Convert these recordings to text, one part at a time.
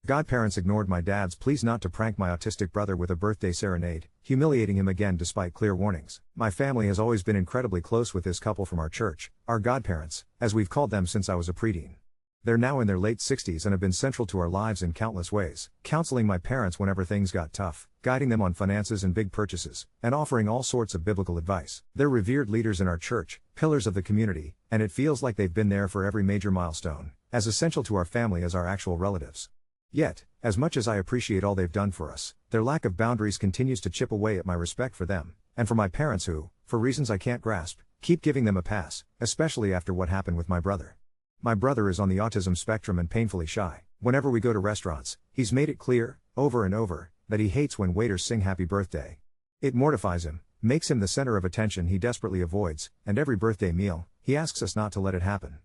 Godparents ignored my dad's pleas not to prank my autistic brother with a birthday serenade, humiliating him again despite clear warnings. My family has always been incredibly close with this couple from our church, our godparents, as we've called them since I was a preteen. They're now in their late 60s and have been central to our lives in countless ways, counseling my parents whenever things got tough, guiding them on finances and big purchases, and offering all sorts of biblical advice. They're revered leaders in our church, pillars of the community, and it feels like they've been there for every major milestone, as essential to our family as our actual relatives. Yet, as much as I appreciate all they've done for us, their lack of boundaries continues to chip away at my respect for them, and for my parents who, for reasons I can't grasp, keep giving them a pass, especially after what happened with my brother. My brother is on the autism spectrum and painfully shy. Whenever we go to restaurants, he's made it clear, over and over, that he hates when waiters sing happy birthday. It mortifies him, makes him the center of attention he desperately avoids, and every birthday meal, he asks us not to let it happen.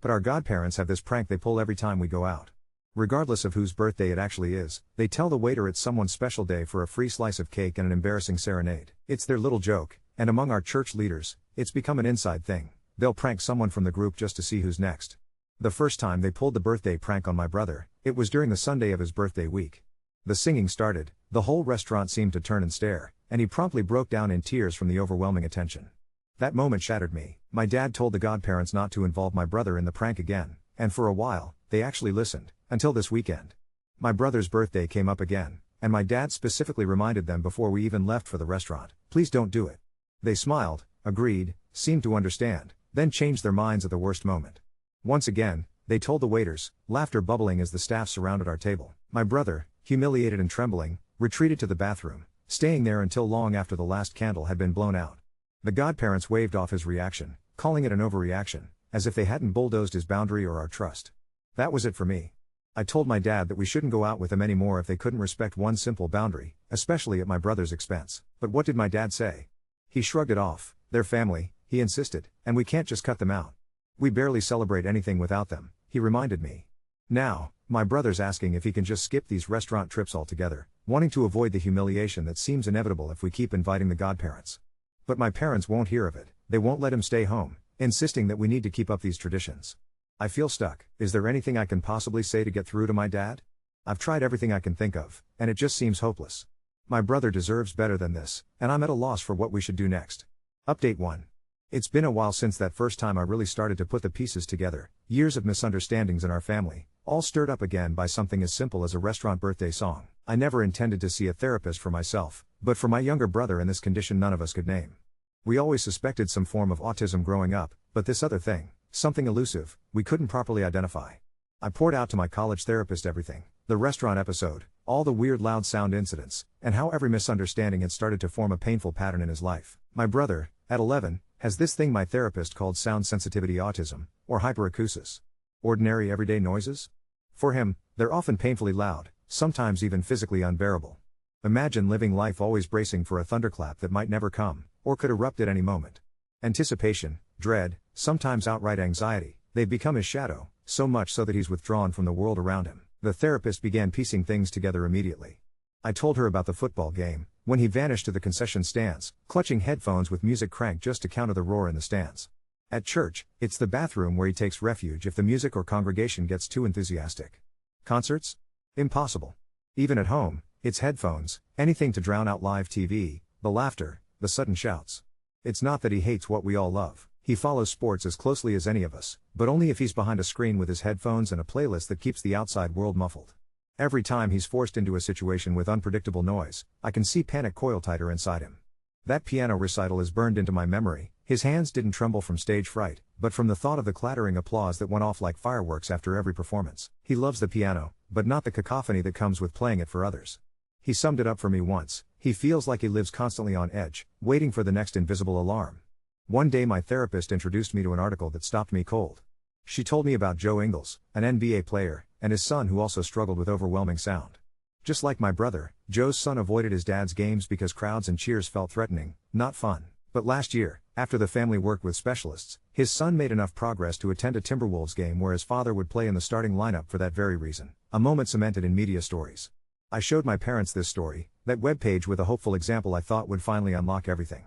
But our godparents have this prank they pull every time we go out. Regardless of whose birthday it actually is, they tell the waiter it's someone's special day for a free slice of cake and an embarrassing serenade. It's their little joke, and among our church leaders, it's become an inside thing. They'll prank someone from the group just to see who's next. The first time they pulled the birthday prank on my brother, it was during the Sunday of his birthday week. The singing started, the whole restaurant seemed to turn and stare, and he promptly broke down in tears from the overwhelming attention. That moment shattered me. My dad told the godparents not to involve my brother in the prank again, and for a while, they actually listened, until this weekend. My brother's birthday came up again, and my dad specifically reminded them before we even left for the restaurant, please don't do it. They smiled, agreed, seemed to understand, then changed their minds at the worst moment. Once again, they told the waiters, laughter bubbling as the staff surrounded our table. My brother, humiliated and trembling, retreated to the bathroom, staying there until long after the last candle had been blown out. The godparents waved off his reaction, calling it an overreaction, as if they hadn't bulldozed his boundary or our trust. That was it for me. I told my dad that we shouldn't go out with them anymore if they couldn't respect one simple boundary, especially at my brother's expense. But what did my dad say? He shrugged it off. Their family, he insisted, and we can't just cut them out. We barely celebrate anything without them, he reminded me. Now, my brother's asking if he can just skip these restaurant trips altogether, wanting to avoid the humiliation that seems inevitable if we keep inviting the godparents. But my parents won't hear of it, they won't let him stay home, insisting that we need to keep up these traditions. I feel stuck. Is there anything I can possibly say to get through to my dad? I've tried everything I can think of, and it just seems hopeless. My brother deserves better than this, and I'm at a loss for what we should do next. Update 1. It's been a while since that first time I really started to put the pieces together, years of misunderstandings in our family, all stirred up again by something as simple as a restaurant birthday song. I never intended to see a therapist for myself, but for my younger brother in this condition none of us could name. We always suspected some form of autism growing up, but this other thing, something elusive, we couldn't properly identify. I poured out to my college therapist everything, the restaurant episode, all the weird loud sound incidents, and how every misunderstanding had started to form a painful pattern in his life. My brother, at 11, has this thing my therapist called sound sensitivity autism, or hyperacusis. Ordinary everyday noises? For him, they're often painfully loud, sometimes even physically unbearable. Imagine living life always bracing for a thunderclap that might never come, or could erupt at any moment. Anticipation, dread, sometimes outright anxiety, they've become his shadow, so much so that he's withdrawn from the world around him. The therapist began piecing things together immediately. I told her about the football game, when he vanished to the concession stands, clutching headphones with music cranked just to counter the roar in the stands. At church, it's the bathroom where he takes refuge if the music or congregation gets too enthusiastic. Concerts? Impossible. Even at home, it's headphones, anything to drown out live TV, the laughter, the sudden shouts. It's not that he hates what we all love. He follows sports as closely as any of us, but only if he's behind a screen with his headphones and a playlist that keeps the outside world muffled. Every time he's forced into a situation with unpredictable noise, I can see panic coil tighter inside him. That piano recital is burned into my memory. His hands didn't tremble from stage fright, but from the thought of the clattering applause that went off like fireworks after every performance. He loves the piano, but not the cacophony that comes with playing it for others. He summed it up for me once: he feels like he lives constantly on edge, waiting for the next invisible alarm. One day my therapist introduced me to an article that stopped me cold. She told me about Joe Ingles, an NBA player, and his son who also struggled with overwhelming sound. Just like my brother, Joe's son avoided his dad's games because crowds and cheers felt threatening, not fun. But last year, after the family worked with specialists, his son made enough progress to attend a Timberwolves game where his father would play in the starting lineup for that very reason, a moment cemented in media stories. I showed my parents this story, that webpage with a hopeful example I thought would finally unlock everything.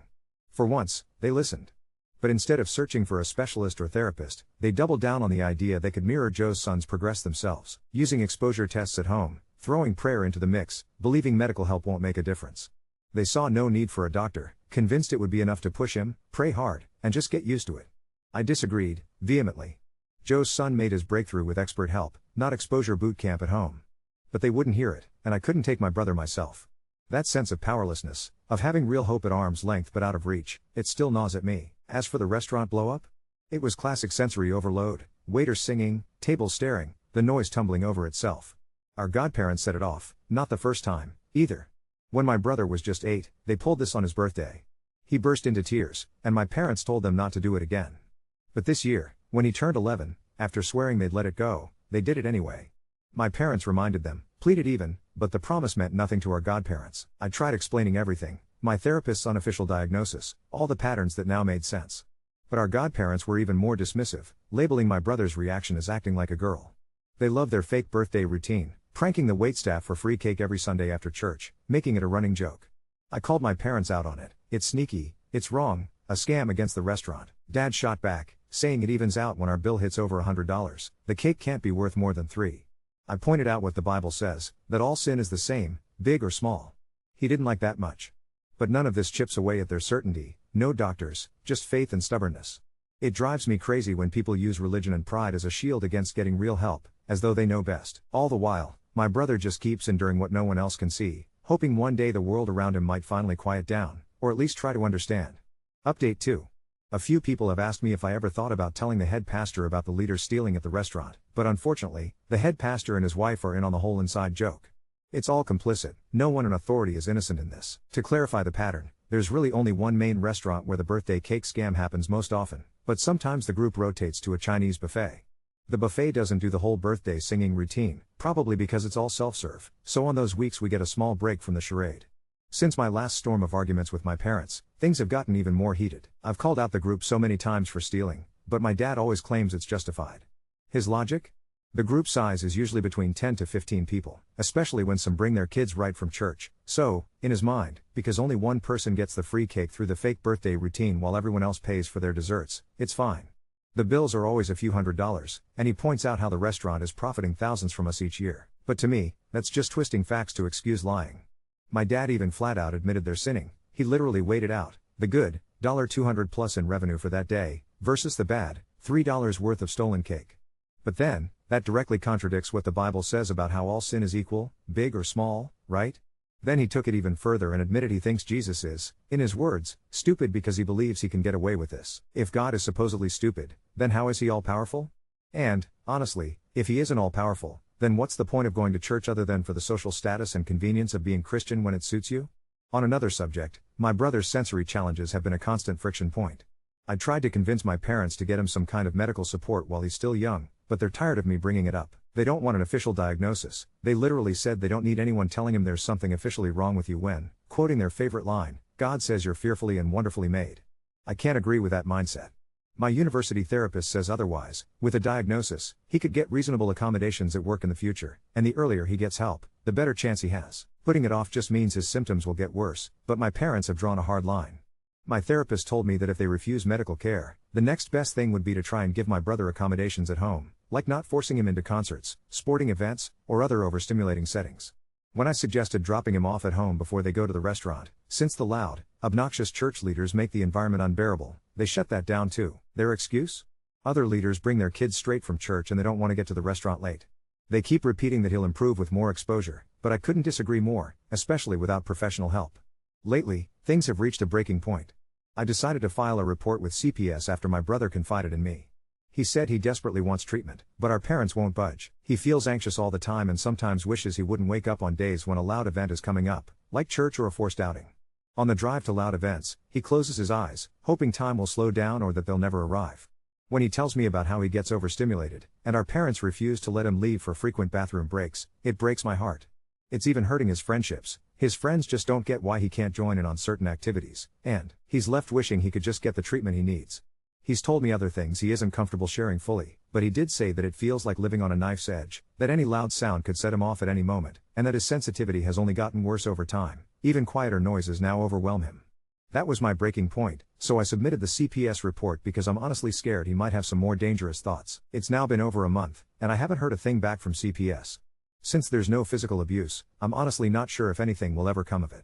For once, they listened. But instead of searching for a specialist or therapist, they doubled down on the idea they could mirror Joe's son's progress themselves. Using exposure tests at home, throwing prayer into the mix, believing medical help won't make a difference. They saw no need for a doctor, convinced it would be enough to push him, pray hard, and just get used to it. I disagreed, vehemently. Joe's son made his breakthrough with expert help, not exposure boot camp at home. But they wouldn't hear it, and I couldn't take my brother myself. That sense of powerlessness, of having real hope at arm's length but out of reach, it still gnaws at me. As for the restaurant blow-up? It was classic sensory overload, waiters singing, tables staring, the noise tumbling over itself. Our godparents set it off, not the first time, either. When my brother was just 8, they pulled this on his birthday. He burst into tears, and my parents told them not to do it again. But this year, when he turned 11, after swearing they'd let it go, they did it anyway. My parents reminded them, pleaded even, but the promise meant nothing to our godparents. I tried explaining everything, my therapist's unofficial diagnosis, all the patterns that now made sense. But our godparents were even more dismissive, labeling my brother's reaction as acting like a girl. They loved their fake birthday routine, pranking the waitstaff for free cake every Sunday after church, making it a running joke. I called my parents out on it. It's sneaky, it's wrong, a scam against the restaurant. Dad shot back, saying it evens out when our bill hits over $100. The cake can't be worth more than $3. I pointed out what the Bible says, that all sin is the same, big or small. He didn't like that much. But none of this chips away at their certainty, no doctors, just faith and stubbornness. It drives me crazy when people use religion and pride as a shield against getting real help, as though they know best. All the while, my brother just keeps enduring what no one else can see, hoping one day the world around him might finally quiet down, or at least try to understand. Update 2. A few people have asked me if I ever thought about telling the head pastor about the leaders stealing at the restaurant, but unfortunately, the head pastor and his wife are in on the whole inside joke. It's all complicit, no one in authority is innocent in this. To clarify the pattern, there's really only one main restaurant where the birthday cake scam happens most often, but sometimes the group rotates to a Chinese buffet. The buffet doesn't do the whole birthday singing routine, probably because it's all self-serve, so on those weeks we get a small break from the charade. Since my last storm of arguments with my parents, things have gotten even more heated. I've called out the group so many times for stealing, but my dad always claims it's justified. His logic? The group size is usually between 10 to 15 people, especially when some bring their kids right from church, so, in his mind, because only one person gets the free cake through the fake birthday routine while everyone else pays for their desserts, it's fine. The bills are always a few $100s, and he points out how the restaurant is profiting thousands from us each year. But to me, that's just twisting facts to excuse lying. My dad even flat out admitted they're sinning. He literally weighed it out, the good, $200 plus in revenue for that day, versus the bad, $3 worth of stolen cake. But then, that directly contradicts what the Bible says about how all sin is equal, big or small, right? Then he took it even further and admitted he thinks Jesus is, in his words, stupid because he believes he can get away with this. If God is supposedly stupid, then how is he all-powerful? And, honestly, if he isn't all-powerful, then what's the point of going to church other than for the social status and convenience of being Christian when it suits you? On another subject, my brother's sensory challenges have been a constant friction point. I tried to convince my parents to get him some kind of medical support while he's still young, but they're tired of me bringing it up. They don't want an official diagnosis. They literally said they don't need anyone telling him there's something officially wrong with you when, quoting their favorite line, God says you're fearfully and wonderfully made. I can't agree with that mindset. My university therapist says otherwise. With a diagnosis, he could get reasonable accommodations at work in the future, and the earlier he gets help, the better chance he has. Putting it off just means his symptoms will get worse, but my parents have drawn a hard line. My therapist told me that if they refuse medical care, the next best thing would be to try and give my brother accommodations at home, like not forcing him into concerts, sporting events, or other overstimulating settings. When I suggested dropping him off at home before they go to the restaurant, since the loud, obnoxious church leaders make the environment unbearable, they shut that down too. Their excuse? Other leaders bring their kids straight from church and they don't want to get to the restaurant late. They keep repeating that he'll improve with more exposure, but I couldn't disagree more, especially without professional help. Lately, things have reached a breaking point. I decided to file a report with CPS after my brother confided in me. He said he desperately wants treatment, but our parents won't budge. He feels anxious all the time and sometimes wishes he wouldn't wake up on days when a loud event is coming up, like church or a forced outing. On the drive to loud events, he closes his eyes, hoping time will slow down or that they'll never arrive. When he tells me about how he gets overstimulated, and our parents refuse to let him leave for frequent bathroom breaks, it breaks my heart. It's even hurting his friendships. His friends just don't get why he can't join in on certain activities, and he's left wishing he could just get the treatment he needs. He's told me other things he isn't comfortable sharing fully, but he did say that it feels like living on a knife's edge, that any loud sound could set him off at any moment, and that his sensitivity has only gotten worse over time. Even quieter noises now overwhelm him. That was my breaking point, so I submitted the CPS report because I'm honestly scared he might have some more dangerous thoughts. It's now been over a month, and I haven't heard a thing back from CPS. Since there's no physical abuse, I'm honestly not sure if anything will ever come of it.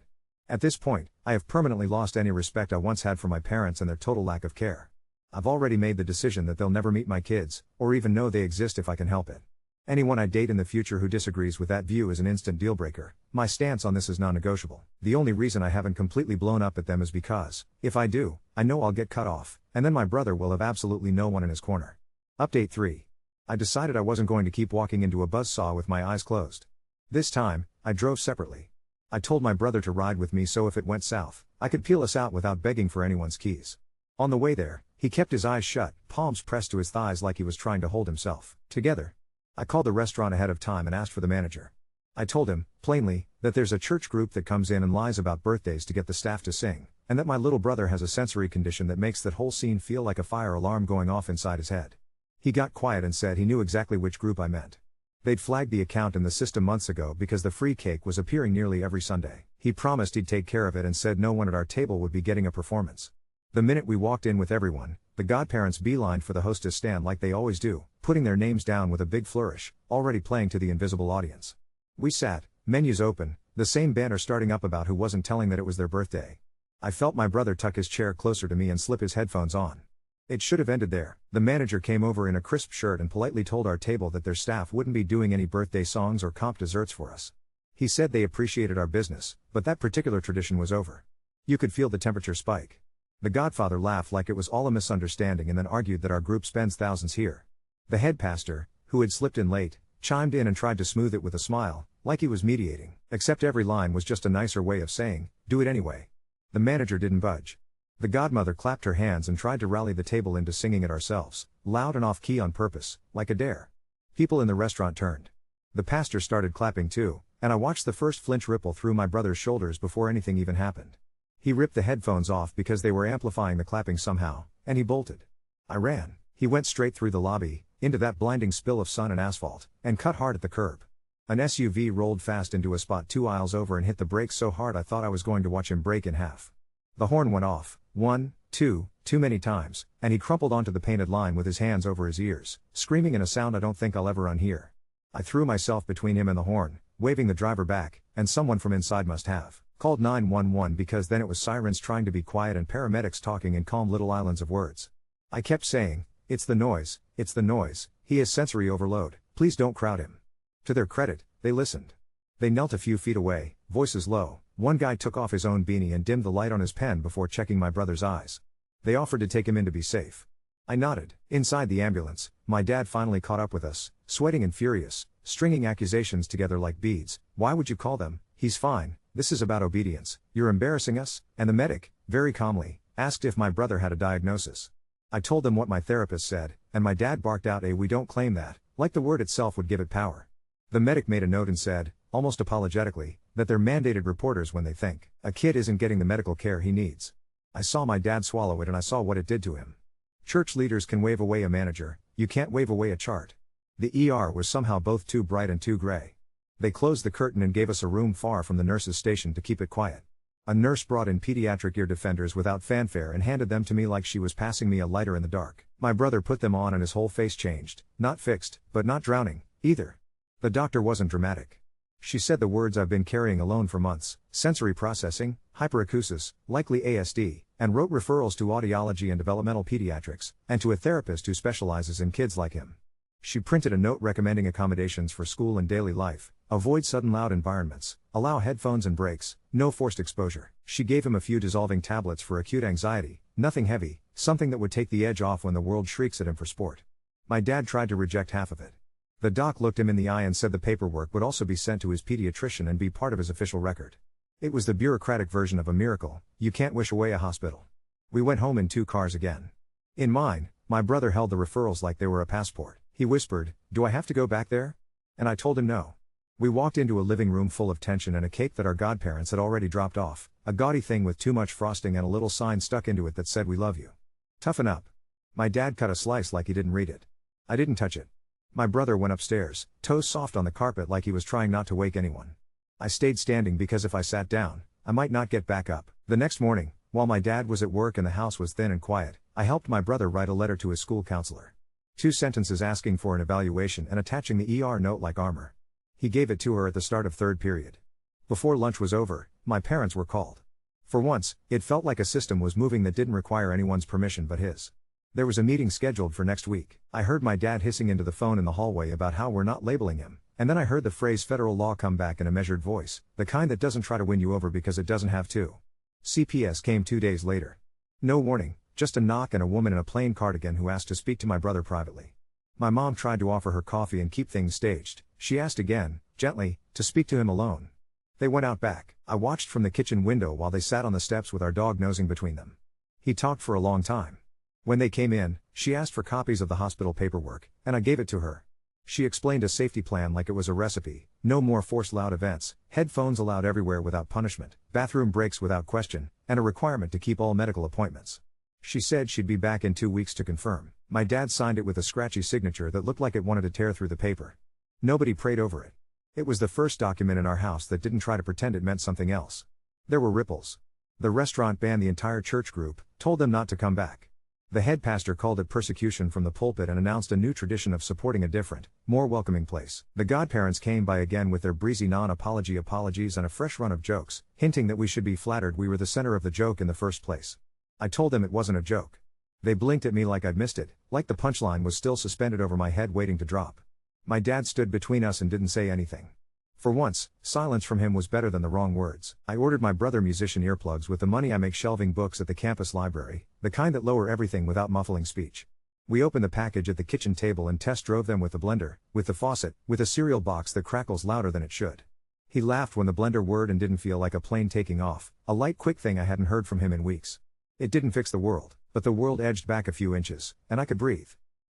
At this point, I have permanently lost any respect I once had for my parents and their total lack of care. I've already made the decision that they'll never meet my kids, or even know they exist if I can help it. Anyone I date in the future who disagrees with that view is an instant deal-breaker. My stance on this is non-negotiable. The only reason I haven't completely blown up at them is because, if I do, I know I'll get cut off, and then my brother will have absolutely no one in his corner. Update 3. I decided I wasn't going to keep walking into a buzzsaw with my eyes closed. This time, I drove separately. I told my brother to ride with me so if it went south, I could peel us out without begging for anyone's keys. On the way there, he kept his eyes shut, palms pressed to his thighs like he was trying to hold himself together. I called the restaurant ahead of time and asked for the manager. I told him, plainly, that there's a church group that comes in and lies about birthdays to get the staff to sing, and that my little brother has a sensory condition that makes that whole scene feel like a fire alarm going off inside his head. He got quiet and said he knew exactly which group I meant. They'd flagged the account in the system months ago because the free cake was appearing nearly every Sunday. He promised he'd take care of it and said no one at our table would be getting a performance. The minute we walked in with everyone, the godparents beelined for the hostess stand like they always do, putting their names down with a big flourish, already playing to the invisible audience. We sat, menus open, the same banner starting up about who wasn't telling that it was their birthday. I felt my brother tuck his chair closer to me and slip his headphones on. It should have ended there. The manager came over in a crisp shirt and politely told our table that their staff wouldn't be doing any birthday songs or comp desserts for us. He said they appreciated our business, but that particular tradition was over. You could feel the temperature spike. The Godfather laughed like it was all a misunderstanding and then argued that our group spends thousands here. The head pastor, who had slipped in late, chimed in and tried to smooth it with a smile, like he was mediating, except every line was just a nicer way of saying, do it anyway. The manager didn't budge. The godmother clapped her hands and tried to rally the table into singing it ourselves, loud and off-key on purpose, like a dare. People in the restaurant turned. The pastor started clapping too, and I watched the first flinch ripple through my brother's shoulders before anything even happened. He ripped the headphones off because they were amplifying the clapping somehow, and he bolted. I ran. He went straight through the lobby, into that blinding spill of sun and asphalt, and cut hard at the curb. An SUV rolled fast into a spot 2 aisles over and hit the brakes so hard I thought I was going to watch him break in half. The horn went off, 1, 2, too many times, and he crumpled onto the painted line with his hands over his ears, screaming in a sound I don't think I'll ever unhear. I threw myself between him and the horn, waving the driver back, and someone from inside must have called 911 because then it was sirens trying to be quiet and paramedics talking in calm little islands of words. I kept saying, it's the noise, he has sensory overload, please don't crowd him. To their credit, they listened. They knelt a few feet away, voices low. One guy took off his own beanie and dimmed the light on his pen before checking my brother's eyes. They offered to take him in to be safe. I nodded. Inside the ambulance, my dad finally caught up with us, sweating and furious, stringing accusations together like beads. Why would you call them? He's fine, this is about obedience, you're embarrassing us. And the medic, very calmly, asked if my brother had a diagnosis. I told them what my therapist said, and my dad barked out we don't claim that, like the word itself would give it power. The medic made a note and said, almost apologetically, that they're mandated reporters when they think a kid isn't getting the medical care he needs. I saw my dad swallow it and I saw what it did to him. Church leaders can wave away a manager, you can't wave away a chart. The ER was somehow both too bright and too gray. They closed the curtain and gave us a room far from the nurse's station to keep it quiet. A nurse brought in pediatric ear defenders without fanfare and handed them to me like she was passing me a lighter in the dark. My brother put them on and his whole face changed, not fixed, but not drowning, either. The doctor wasn't dramatic. She said the words I've been carrying alone for months, sensory processing, hyperacusis, likely ASD, and wrote referrals to audiology and developmental pediatrics, and to a therapist who specializes in kids like him. She printed a note recommending accommodations for school and daily life, avoid sudden loud environments, allow headphones and breaks, no forced exposure. She gave him a few dissolving tablets for acute anxiety, nothing heavy, something that would take the edge off when the world shrieks at him for sport. My dad tried to reject half of it. The doc looked him in the eye and said the paperwork would also be sent to his pediatrician and be part of his official record. It was the bureaucratic version of a miracle. You can't wish away a hospital. We went home in 2 cars again. In mine, my brother held the referrals like they were a passport. He whispered, do I have to go back there? And I told him no. We walked into a living room full of tension and a cake that our godparents had already dropped off, a gaudy thing with too much frosting and a little sign stuck into it that said we love you. Toughen up. My dad cut a slice like he didn't read it. I didn't touch it. My brother went upstairs, toes soft on the carpet like he was trying not to wake anyone. I stayed standing because if I sat down, I might not get back up. The next morning, while my dad was at work and the house was thin and quiet, I helped my brother write a letter to his school counselor. 2 sentences asking for an evaluation and attaching the ER note like armor. He gave it to her at the start of third period. Before lunch was over, my parents were called. For once, it felt like a system was moving that didn't require anyone's permission but his. There was a meeting scheduled for next week. I heard my dad hissing into the phone in the hallway about how we're not labeling him, and then I heard the phrase federal law come back in a measured voice, the kind that doesn't try to win you over because it doesn't have to. CPS came 2 days later. No warning, just a knock and a woman in a plain cardigan who asked to speak to my brother privately. My mom tried to offer her coffee and keep things staged. She asked again, gently, to speak to him alone. They went out back. I watched from the kitchen window while they sat on the steps with our dog nosing between them. He talked for a long time. When they came in, she asked for copies of the hospital paperwork, and I gave it to her. She explained a safety plan like it was a recipe: no more forced loud events, headphones allowed everywhere without punishment, bathroom breaks without question, and a requirement to keep all medical appointments. She said she'd be back in 2 weeks to confirm. My dad signed it with a scratchy signature that looked like it wanted to tear through the paper. Nobody prayed over it. It was the first document in our house that didn't try to pretend it meant something else. There were ripples. The restaurant banned the entire church group, told them not to come back. The head pastor called it persecution from the pulpit and announced a new tradition of supporting a different, more welcoming place. The godparents came by again with their breezy non-apology apologies and a fresh run of jokes, hinting that we should be flattered we were the center of the joke in the first place. I told them it wasn't a joke. They blinked at me like I'd missed it, like the punchline was still suspended over my head waiting to drop. My dad stood between us and didn't say anything. For once, silence from him was better than the wrong words. I ordered my brother musician earplugs with the money I make shelving books at the campus library, the kind that lower everything without muffling speech. We opened the package at the kitchen table and test drove them with the blender, with the faucet, with a cereal box that crackles louder than it should. He laughed when the blender whirred and didn't feel like a plane taking off, a light quick thing I hadn't heard from him in weeks. It didn't fix the world, but the world edged back a few inches, and I could breathe.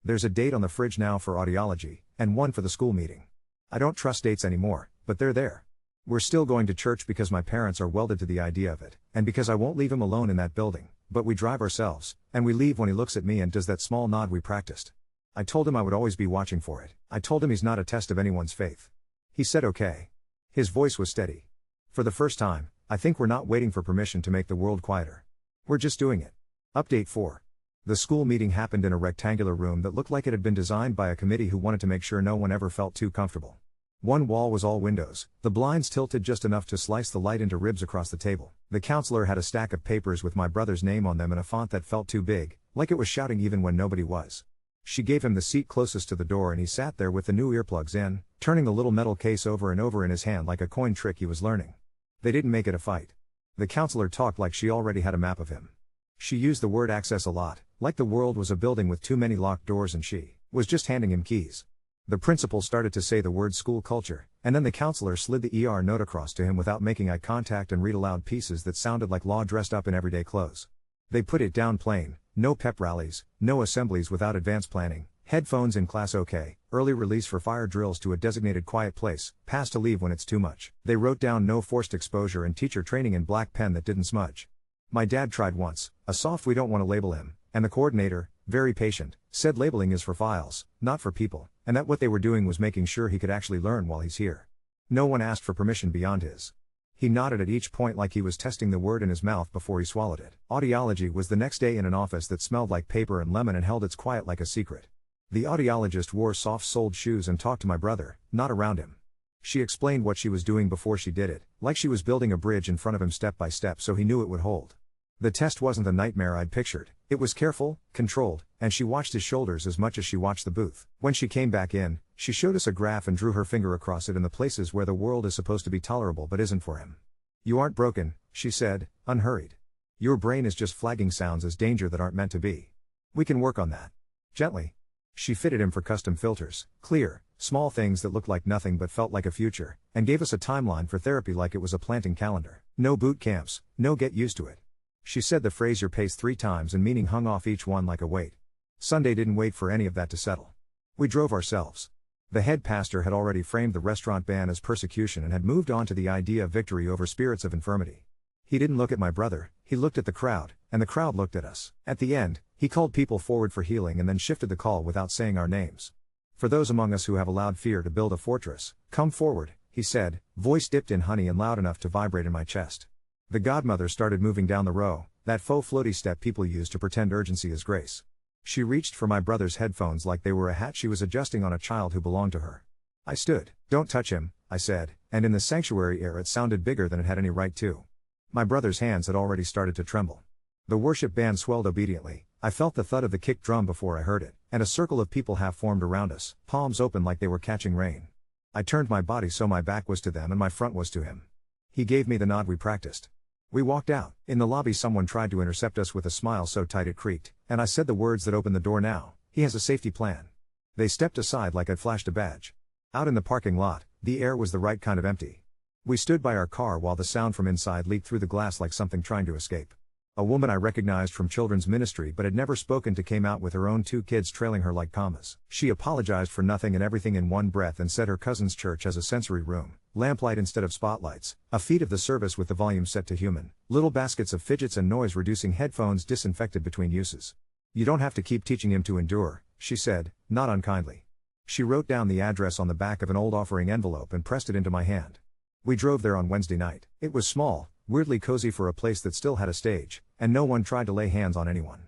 There's a date on the fridge now for audiology, and one for the school meeting. I don't trust dates anymore, but they're there. We're still going to church because my parents are welded to the idea of it, and because I won't leave him alone in that building, but we drive ourselves, and we leave when he looks at me and does that small nod we practiced. I told him I would always be watching for it. I told him he's not a test of anyone's faith. He said okay. His voice was steady. For the first time, I think we're not waiting for permission to make the world quieter. We're just doing it. Update 4. The school meeting happened in a rectangular room that looked like it had been designed by a committee who wanted to make sure no one ever felt too comfortable. One wall was all windows, the blinds tilted just enough to slice the light into ribs across the table. The counselor had a stack of papers with my brother's name on them in a font that felt too big, like it was shouting even when nobody was. She gave him the seat closest to the door and he sat there with the new earplugs in, turning the little metal case over and over in his hand like a coin trick he was learning. They didn't make it a fight. The counselor talked like she already had a map of him. She used the word access a lot, like the world was a building with too many locked doors and she was just handing him keys. The principal started to say the word school culture, and then the counselor slid the ER note across to him without making eye contact and read aloud pieces that sounded like law dressed up in everyday clothes. They put it down plain: no pep rallies, no assemblies without advance planning, headphones in class okay, early release for fire drills to a designated quiet place, pass to leave when it's too much. They wrote down no forced exposure and teacher training in black pen that didn't smudge. My dad tried once, a soft "we don't want to label him," and the coordinator, very patient, said labeling is for files, not for people, and that what they were doing was making sure he could actually learn while he's here. No one asked for permission beyond his. He nodded at each point like he was testing the word in his mouth before he swallowed it. Audiology was the next day in an office that smelled like paper and lemon and held its quiet like a secret. The audiologist wore soft-soled shoes and talked to my brother, not around him. She explained what she was doing before she did it, like she was building a bridge in front of him step by step so he knew it would hold. The test wasn't the nightmare I'd pictured. It was careful, controlled, and she watched his shoulders as much as she watched the booth. When she came back in, she showed us a graph and drew her finger across it in the places where the world is supposed to be tolerable but isn't for him. "You aren't broken," she said, unhurried. "Your brain is just flagging sounds as danger that aren't meant to be. We can work on that. Gently." She fitted him for custom filters, clear, small things that looked like nothing but felt like a future, and gave us a timeline for therapy like it was a planting calendar. No boot camps, no get used to it. She said the phrase "your pace" 3 times and meaning hung off each one like a weight. Sunday didn't wait for any of that to settle. We drove ourselves. The head pastor had already framed the restaurant ban as persecution and had moved on to the idea of victory over spirits of infirmity. He didn't look at my brother, he looked at the crowd, and the crowd looked at us. At the end, he called people forward for healing and then shifted the call without saying our names. "For those among us who have allowed fear to build a fortress, come forward," he said, voice dipped in honey and loud enough to vibrate in my chest. The godmother started moving down the row, that faux floaty step people use to pretend urgency is grace. She reached for my brother's headphones like they were a hat she was adjusting on a child who belonged to her. I stood. "Don't touch him," I said, and in the sanctuary air it sounded bigger than it had any right to. My brother's hands had already started to tremble. The worship band swelled obediently. I felt the thud of the kick drum before I heard it, and a circle of people half formed around us, palms open like they were catching rain. I turned my body so my back was to them and my front was to him. He gave me the nod we practiced. We walked out. In the lobby someone tried to intercept us with a smile so tight it creaked, and I said the words that opened the door now, he has a safety plan. They stepped aside like I'd flashed a badge. Out in the parking lot, the air was the right kind of empty. We stood by our car while the sound from inside leaked through the glass like something trying to escape. A woman I recognized from children's ministry but had never spoken to came out with her own 2 kids trailing her like commas. She apologized for nothing and everything in one breath and said her cousin's church has a sensory room, lamplight instead of spotlights, a feed of the service with the volume set to human, little baskets of fidgets and noise-reducing headphones disinfected between uses. You don't have to keep teaching him to endure, she said, not unkindly. She wrote down the address on the back of an old offering envelope and pressed it into my hand. We drove there on Wednesday night. It was small, weirdly cozy for a place that still had a stage, and no one tried to lay hands on anyone.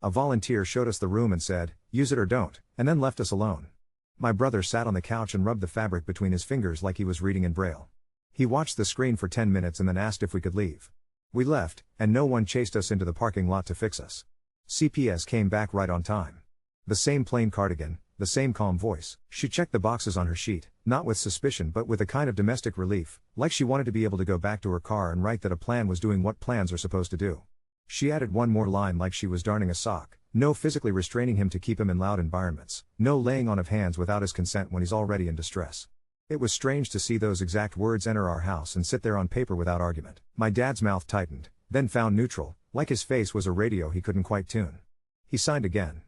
A volunteer showed us the room and said, use it or don't, and then left us alone. My brother sat on the couch and rubbed the fabric between his fingers like he was reading in Braille. He watched the screen for 10 minutes and then asked if we could leave. We left, and no one chased us into the parking lot to fix us. CPS came back right on time. The same plain cardigan, the same calm voice. She checked the boxes on her sheet, not with suspicion but with a kind of domestic relief, like she wanted to be able to go back to her car and write that a plan was doing what plans are supposed to do. She added one more line like she was darning a sock, no physically restraining him to keep him in loud environments, no laying on of hands without his consent when he's already in distress. It was strange to see those exact words enter our house and sit there on paper without argument. My dad's mouth tightened, then found neutral, like his face was a radio he couldn't quite tune. He signed again.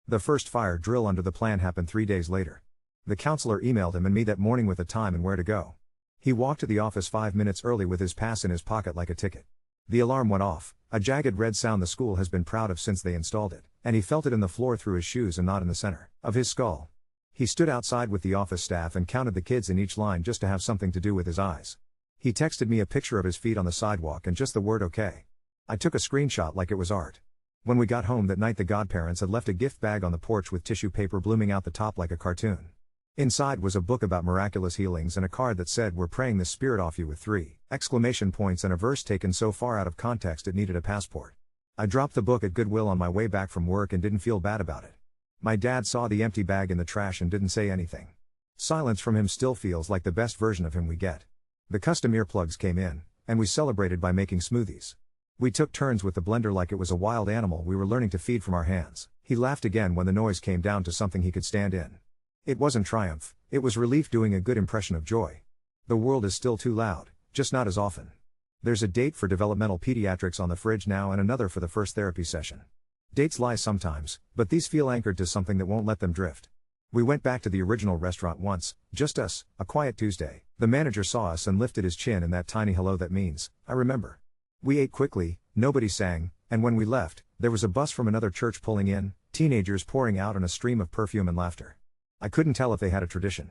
The first fire drill under the plan happened 3 days later. The counselor emailed him and me that morning with the time and where to go. He walked to the office 5 minutes early with his pass in his pocket like a ticket. The alarm went off, a jagged red sound the school has been proud of since they installed it, and he felt it in the floor through his shoes and not in the center of his skull. He stood outside with the office staff and counted the kids in each line just to have something to do with his eyes. He texted me a picture of his feet on the sidewalk and just the word okay. I took a screenshot like it was art. When we got home that night the godparents had left a gift bag on the porch with tissue paper blooming out the top like a cartoon. Inside was a book about miraculous healings and a card that said we're praying the spirit off you with 3 exclamation points and a verse taken so far out of context it needed a passport. I dropped the book at Goodwill on my way back from work and didn't feel bad about it. My dad saw the empty bag in the trash and didn't say anything. Silence from him still feels like the best version of him we get. The custom earplugs came in, and we celebrated by making smoothies. We took turns with the blender like it was a wild animal we were learning to feed from our hands. He laughed again when the noise came down to something he could stand in. It wasn't triumph, it was relief doing a good impression of joy. The world is still too loud, just not as often. There's a date for developmental pediatrics on the fridge now and another for the first therapy session. Dates lie sometimes, but these feel anchored to something that won't let them drift. We went back to the original restaurant once, just us, a quiet Tuesday. The manager saw us and lifted his chin in that tiny hello that means, I remember. We ate quickly, nobody sang, and when we left, there was a bus from another church pulling in, teenagers pouring out in a stream of perfume and laughter. I couldn't tell if they had a tradition.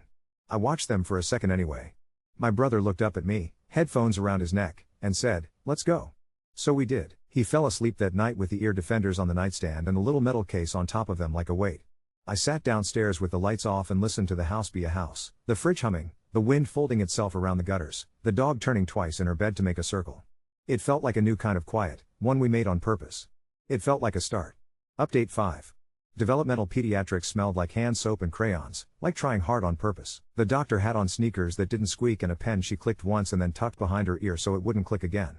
I watched them for a second anyway. My brother looked up at me, headphones around his neck, and said, let's go. So we did. He fell asleep that night with the ear defenders on the nightstand and a little metal case on top of them like a weight. I sat downstairs with the lights off and listened to the house be a house, the fridge humming, the wind folding itself around the gutters, the dog turning twice in her bed to make a circle. It felt like a new kind of quiet, one we made on purpose. It felt like a start. Update 5. Developmental pediatrics smelled like hand soap and crayons, like trying hard on purpose. The doctor had on sneakers that didn't squeak and a pen she clicked once and then tucked behind her ear so it wouldn't click again.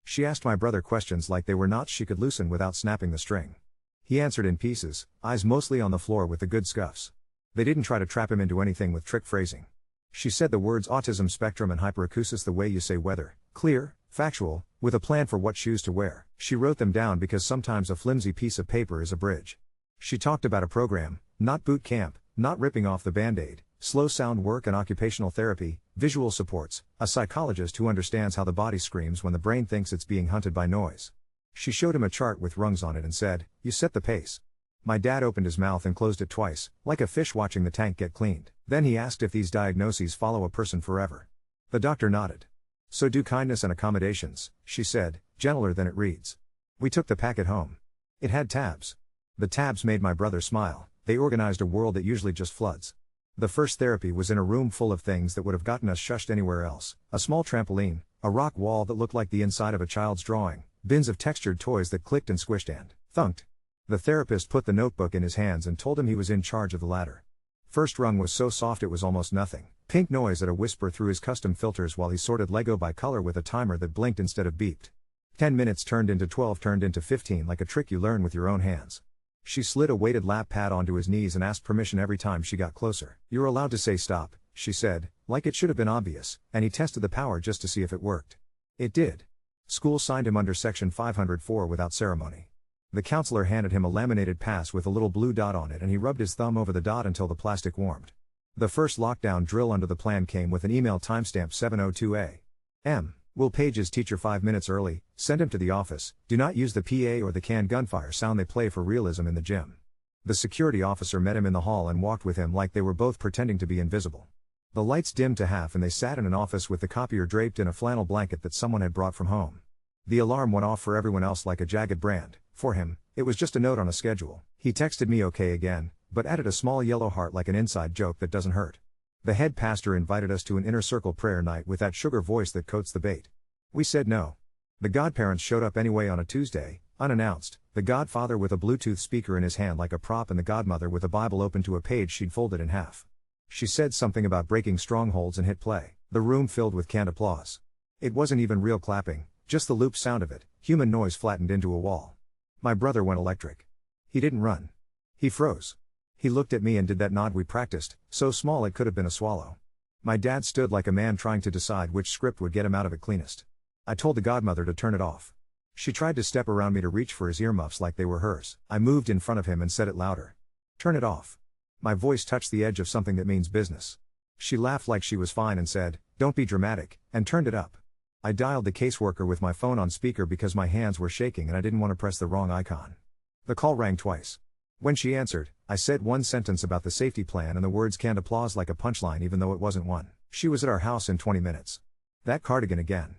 She asked my brother questions like they were knots she could loosen without snapping the string. He answered in pieces, eyes mostly on the floor with the good scuffs. They didn't try to trap him into anything with trick phrasing. She said the words autism spectrum and hyperacusis the way you say weather, clear, factual, with a plan for what shoes to wear. She wrote them down because sometimes a flimsy piece of paper is a bridge. She talked about a program, not boot camp, not ripping off the band-aid, slow sound work and occupational therapy, visual supports, a psychologist who understands how the body screams when the brain thinks it's being hunted by noise. She showed him a chart with rungs on it and said, you set the pace. My dad opened his mouth and closed it twice, like a fish watching the tank get cleaned. Then he asked if these diagnoses follow a person forever. The doctor nodded. So do kindness and accommodations, she said, gentler than it reads. We took the packet home. It had tabs. The tabs made my brother smile. They organized a world that usually just floods. The first therapy was in a room full of things that would have gotten us shushed anywhere else: a small trampoline, a rock wall that looked like the inside of a child's drawing, bins of textured toys that clicked and squished and thunked. The therapist put the notebook in his hands and told him he was in charge of the ladder. First rung was so soft it was almost nothing. Pink noise at a whisper through his custom filters while he sorted Lego by color with a timer that blinked instead of beeped. 10 minutes turned into 12, turned into 15, like a trick you learn with your own hands. She slid a weighted lap pad onto his knees and asked permission every time she got closer. "You're allowed to say stop," she said, like it should have been obvious, and he tested the power just to see if it worked. It did. School signed him under Section 504 without ceremony. The counselor handed him a laminated pass with a little blue dot on it and he rubbed his thumb over the dot until the plastic warmed. The first lockdown drill under the plan came with an email timestamp 7:02 a.m. Will Page's teacher 5 minutes early, send him to the office, do not use the PA or the canned gunfire sound they play for realism in the gym. The security officer met him in the hall and walked with him like they were both pretending to be invisible. The lights dimmed to half and they sat in an office with the copier draped in a flannel blanket that someone had brought from home. The alarm went off for everyone else like a jagged brand. For him, it was just a note on a schedule. He texted me okay again, but added a small yellow heart like an inside joke that doesn't hurt. The head pastor invited us to an inner circle prayer night with that sugar voice that coats the bait. We said no. The godparents showed up anyway on a Tuesday, unannounced, the godfather with a Bluetooth speaker in his hand like a prop and the godmother with a Bible open to a page she'd folded in half. She said something about breaking strongholds and hit play. The room filled with canned applause. It wasn't even real clapping, just the loop sound of it, human noise flattened into a wall. My brother went electric. He didn't run. He froze. He looked at me and did that nod we practiced, so small it could have been a swallow. My dad stood like a man trying to decide which script would get him out of it cleanest. I told the godmother to turn it off. She tried to step around me to reach for his earmuffs like they were hers. I moved in front of him and said it louder. "Turn it off." My voice touched the edge of something that means business. She laughed like she was fine and said, "Don't be dramatic," and turned it up. I dialed the caseworker with my phone on speaker because my hands were shaking and I didn't want to press the wrong icon. The call rang twice. When she answered, I said one sentence about the safety plan and the words canned applause like a punchline even though it wasn't one. She was at our house in 20 minutes. That cardigan again.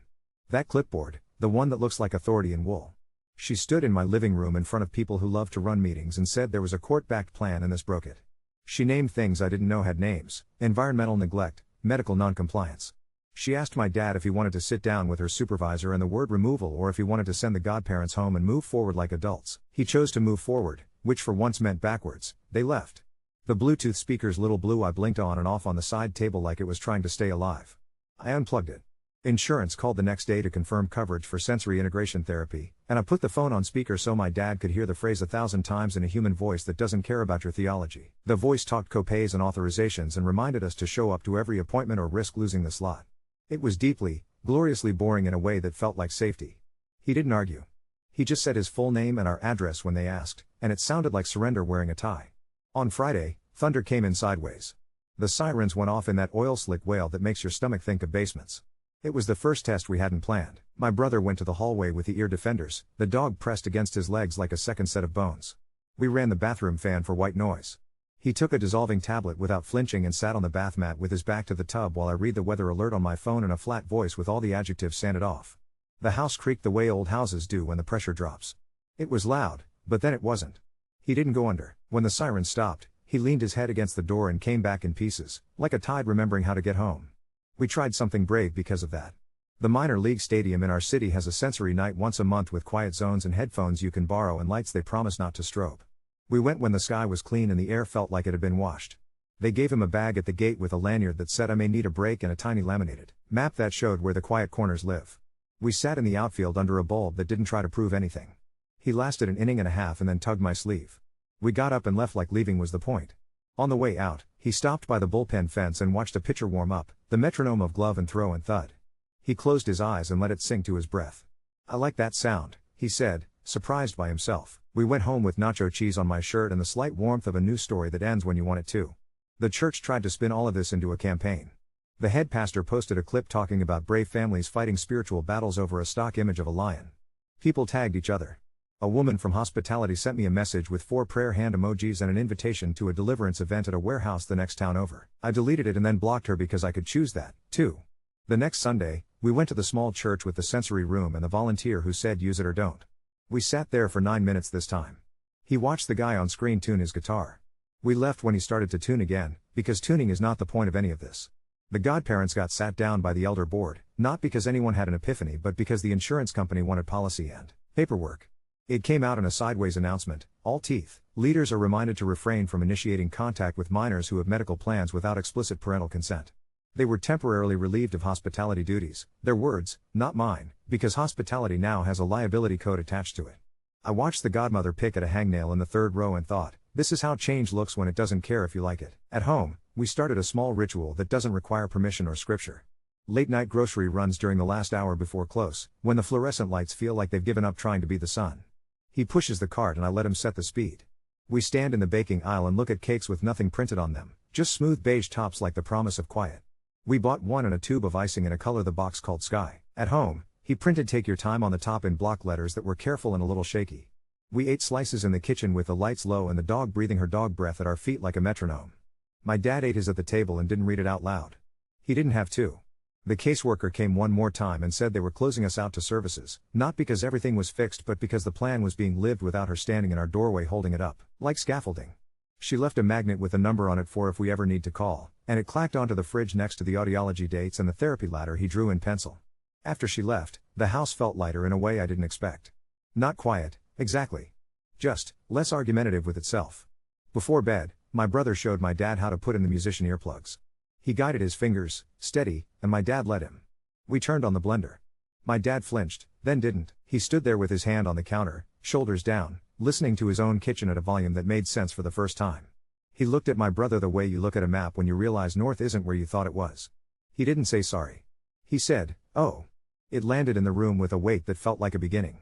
That clipboard, the one that looks like authority in wool. She stood in my living room in front of people who love to run meetings and said there was a court-backed plan and this broke it. She named things I didn't know had names: environmental neglect, medical noncompliance. She asked my dad if he wanted to sit down with her supervisor and the word removal or if he wanted to send the godparents home and move forward like adults. He chose to move forward, which for once meant backwards. They left. The Bluetooth speaker's little blue eye blinked on and off on the side table like it was trying to stay alive. I unplugged it. Insurance called the next day to confirm coverage for sensory integration therapy, and I put the phone on speaker so my dad could hear the phrase 1,000 times in a human voice that doesn't care about your theology. The voice talked copays and authorizations and reminded us to show up to every appointment or risk losing the slot. It was deeply, gloriously boring in a way that felt like safety. He didn't argue. He just said his full name and our address when they asked, and it sounded like surrender wearing a tie. On Friday, thunder came in sideways. The sirens went off in that oil slick wail that makes your stomach think of basements. It was the first test we hadn't planned. My brother went to the hallway with the ear defenders, the dog pressed against his legs like a second set of bones. We ran the bathroom fan for white noise. He took a dissolving tablet without flinching and sat on the bath mat with his back to the tub while I read the weather alert on my phone in a flat voice with all the adjectives sanded off. The house creaked the way old houses do when the pressure drops. It was loud, but then it wasn't. He didn't go under. When the siren stopped, he leaned his head against the door and came back in pieces, like a tide remembering how to get home. We tried something brave because of that. The minor league stadium in our city has a sensory night once a month with quiet zones and headphones you can borrow and lights they promise not to strobe. We went when the sky was clean and the air felt like it had been washed. They gave him a bag at the gate with a lanyard that said I may need a break and a tiny laminated map that showed where the quiet corners live. We sat in the outfield under a bulb that didn't try to prove anything. He lasted an inning and a half and then tugged my sleeve. We got up and left like leaving was the point. On the way out, he stopped by the bullpen fence and watched a pitcher warm up, the metronome of glove and throw and thud. He closed his eyes and let it sink to his breath. I like that sound, he said, surprised by himself. We went home with nacho cheese on my shirt and the slight warmth of a news story that ends when you want it to. The church tried to spin all of this into a campaign. The head pastor posted a clip talking about brave families fighting spiritual battles over a stock image of a lion. People tagged each other. A woman from hospitality sent me a message with 4 prayer hand emojis and an invitation to a deliverance event at a warehouse the next town over. I deleted it and then blocked her because I could choose that, too. The next Sunday, we went to the small church with the sensory room and the volunteer who said use it or don't. We sat there for 9 minutes this time. He watched the guy on screen tune his guitar. We left when he started to tune again, because tuning is not the point of any of this. The godparents got sat down by the elder board, not because anyone had an epiphany but because the insurance company wanted policy and paperwork. It came out in a sideways announcement: all teeth leaders are reminded to refrain from initiating contact with minors who have medical plans without explicit parental consent. They were temporarily relieved of hospitality duties, their words, not mine, because hospitality now has a liability code attached to it. I watched the godmother pick at a hangnail in the third row and thought, this is how change looks when it doesn't care if you like it. At home, we started a small ritual that doesn't require permission or scripture. Late-night grocery runs during the last hour before close, when the fluorescent lights feel like they've given up trying to be the sun. He pushes the cart and I let him set the speed. We stand in the baking aisle and look at cakes with nothing printed on them, just smooth beige tops like the promise of quiet. We bought one and a tube of icing in a color the box called Sky. At home, he printed "Take your time" on the top in block letters that were careful and a little shaky. We ate slices in the kitchen with the lights low and the dog breathing her dog breath at our feet like a metronome. My dad ate his at the table and didn't read it out loud. He didn't have to. The caseworker came one more time and said they were closing us out to services, not because everything was fixed but because the plan was being lived without her standing in our doorway holding it up, like scaffolding. She left a magnet with a number on it for if we ever need to call, and it clacked onto the fridge next to the audiology dates and the therapy ladder he drew in pencil. After she left, the house felt lighter in a way I didn't expect. Not quiet, exactly. Just less argumentative with itself. Before bed, my brother showed my dad how to put in the musician earplugs. He guided his fingers, steady, and my dad let him. We turned on the blender. My dad flinched, then didn't. He stood there with his hand on the counter, shoulders down, listening to his own kitchen at a volume that made sense for the first time. He looked at my brother the way you look at a map when you realize north isn't where you thought it was. He didn't say sorry. He said, "Oh." It landed in the room with a weight that felt like a beginning.